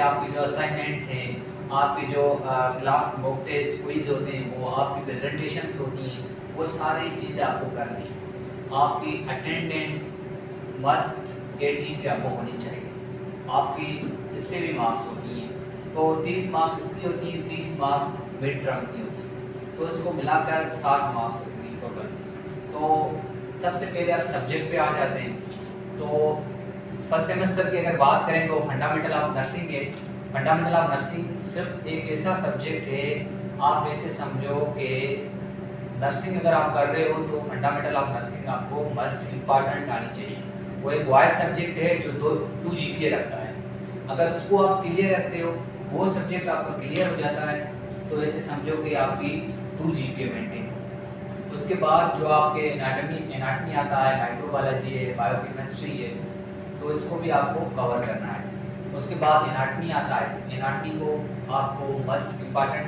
आपकी जो असाइनमेंट्स हैं, आपकी जो क्लास मॉक टेस्ट क्विज होते हैं, वो आपकी प्रेजेंटेशंस होती हैं, वो सारी चीज़ें आपको करनी है। आपकी अटेंडेंस मस्ट 80 से आपको होनी चाहिए। आपकी इस पर भी मार्क्स होती हैं, तो 30 मार्क्स इसकी होती हैं, 30 मार्क्स मिड टर्म की होती हैं, तो इसको मिलाकर 60 मार्क्स होती हैं टोटल। तो सबसे पहले आप सब्जेक्ट पे आ जाते हैं। तो फर्स्ट सेमेस्टर की अगर बात करें तो फंडामेंटल ऑफ नर्सिंग है। फंडामेंटल ऑफ नर्सिंग सिर्फ एक ऐसा सब्जेक्ट है, आप ऐसे समझो कि नर्सिंग अगर आप कर रहे हो तो फंडामेंटल ऑफ नर्सिंग आपको मस्ट इम्पॉर्टेंट आनी चाहिए। वो एक वाइड सब्जेक्ट है जो 2 GPA रखता है। अगर उसको आप क्लियर रखते हो, वो सब्जेक्ट आपका क्लियर हो जाता है, तो ऐसे समझो कि आपकी 2 GPA मेंटेन हो। उसके बाद जो आपके एनाटमी आता है, माइक्रोबायोलॉजी है, बायोकेमिस्ट्री है, तो इसको भी आपको कवर करना है। उसके बाद एनाटमी आता है, एनाटमी को आपको मस्ट इम्पॉर्टेंट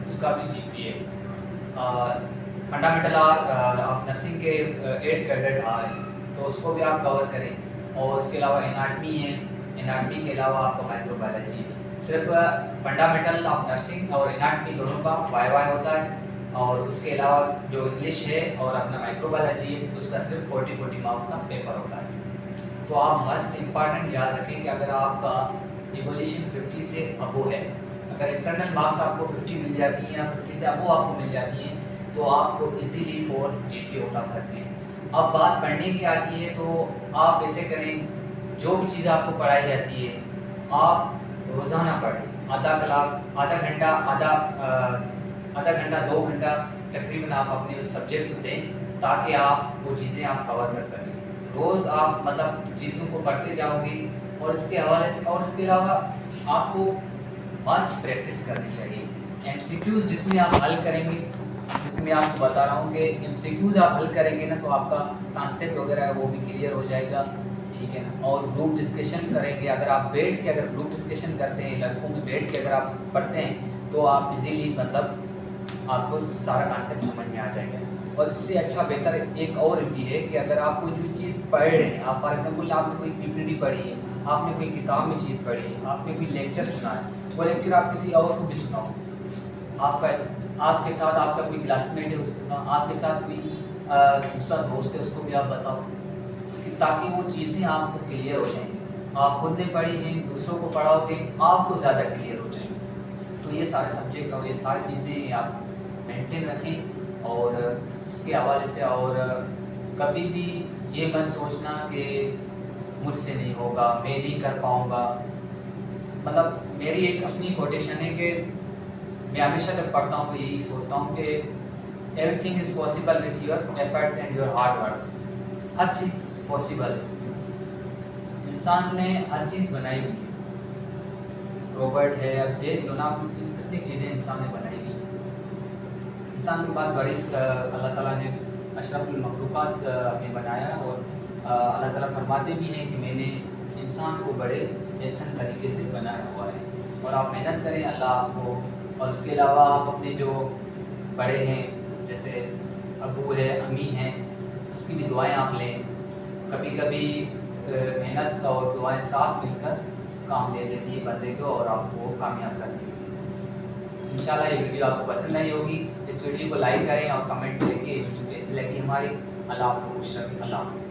उसका भी GPA। फंडामेंटल ऑफ नर्सिंग के 8 क्रेडिट आ रहे हैं, तो उसको भी आप कवर करें। और उसके अलावा एनाटमी है, एनाटमी के अलावा आपका माइक्रोबायोलॉजी है। सिर्फ फंडामेंटल ऑफ नर्सिंग और एनाटमी दोनों का वाई होता है, और उसके अलावा जो इंग्लिश है और अपना माइक्रोबायोलॉजी है, उसका सिर्फ 40 मार्क्स का पेपर होता है। तो आप मस्ट इम्पॉर्टेंट याद रखें कि अगर आपका इवोल्यूशन 50 से अबो है, अगर इंटरनल मार्क्स आपको 50 मिल जाती हैं या 50 से अबो आपको मिल जाती हैं, तो आपको इजीली 4 GPA उठा सकते हैं। अब बात पढ़ने की आती है, तो आप ऐसे करें, जो भी चीज़ आपको पढ़ाई जाती है आप रोज़ाना पढ़ें। आधा घंटा 2 घंटा तकरीबन आप अपने उस सब्जेक्ट को दें, ताकि आप वो चीज़ें आप कवर कर सकें। रोज़ आप मतलब चीज़ों को पढ़ते जाओगे, और इसके हवाले से और इसके अलावा आपको मस्ट प्रैक्टिस करनी चाहिए। MCQs जितने आप हल करेंगे, जिसमें आपको बता रहा हूँ कि MCQs आप हल करेंगे ना, तो आपका कॉन्सेप्ट वगैरह है वो भी क्लियर हो जाएगा, ठीक है ना। और ग्रुप डिस्कशन करेंगे, अगर आप बैठ के अगर ग्रुप डिस्कशन करते हैं, लड़कों में बैठ के अगर आप पढ़ते हैं, तो आप इजीली मतलब आपको सारा कॉन्सेप्ट समझ में आ जाएगा। और इससे अच्छा बेहतर एक और भी है कि अगर आप कोई जो चीज़ पढ़ रहे हैं, आप फॉर एग्जांपल आपने कोई PPT पढ़ी है, आपने कोई किताब में चीज़ पढ़ी है, आपने कोई लेक्चर सुना है, वो लेक्चर आप किसी और को भी सुनाओ, आपके साथ आपका कोई क्लासमेट है उसको, आपके साथ कोई दूसरा दोस्त है उसको भी आप बताओ, कि ताकि वो चीज़ें आपको क्लियर हो जाएंगी। आप खुद ने पढ़ी हैं, दूसरों को पढ़ाओगे, आपको ज़्यादा क्लियर हो जाएंगे। तो ये सारे सब्जेक्ट और ये सारी चीज़ें आप मेंटेन रखें। और इसके हवाले से और कभी भी ये मत सोचना कि मुझसे नहीं होगा, मैं नहीं कर पाऊँगा। मतलब मेरी एक अपनी कोटेशन है कि मैं हमेशा जब पढ़ता हूँ तो यही सोचता हूँ कि everything is possible with your efforts and your hard works. Her cheese possible है, इंसान ने हर चीज़ बनाई हुई है। रोबोट है, अब देख लो ना, कितनी चीज़ें इंसान ने बनाई हुई है। इंसान के बाद बड़ी अल्लाह ताला ने अशरफुल मखलूक़ात हमें बनाया, और अल्लाह ताला फरमाते भी हैं कि मैंने इंसान को बड़े एहसन तरीके से बनाया हुआ है, और आप मेहनत करें, अल्लाह आपको। और उसके अलावा आप अपने जो बड़े हैं, जैसे अबू है, अम्मी हैं, उसकी भी दुआएं आप लें। कभी कभी मेहनत और दुआएं साथ मिलकर काम दे देती है बंदे को, और आपको कामयाब कर देती है। इंशाल्लाह ये वीडियो आपको पसंद आई होगी। इस वीडियो को लाइक करें और कमेंट में लिखिए वीडियो कैसी लगी हमारी। अल्लाह आपको खुश रखे। अल्लाह हाफ़िज़।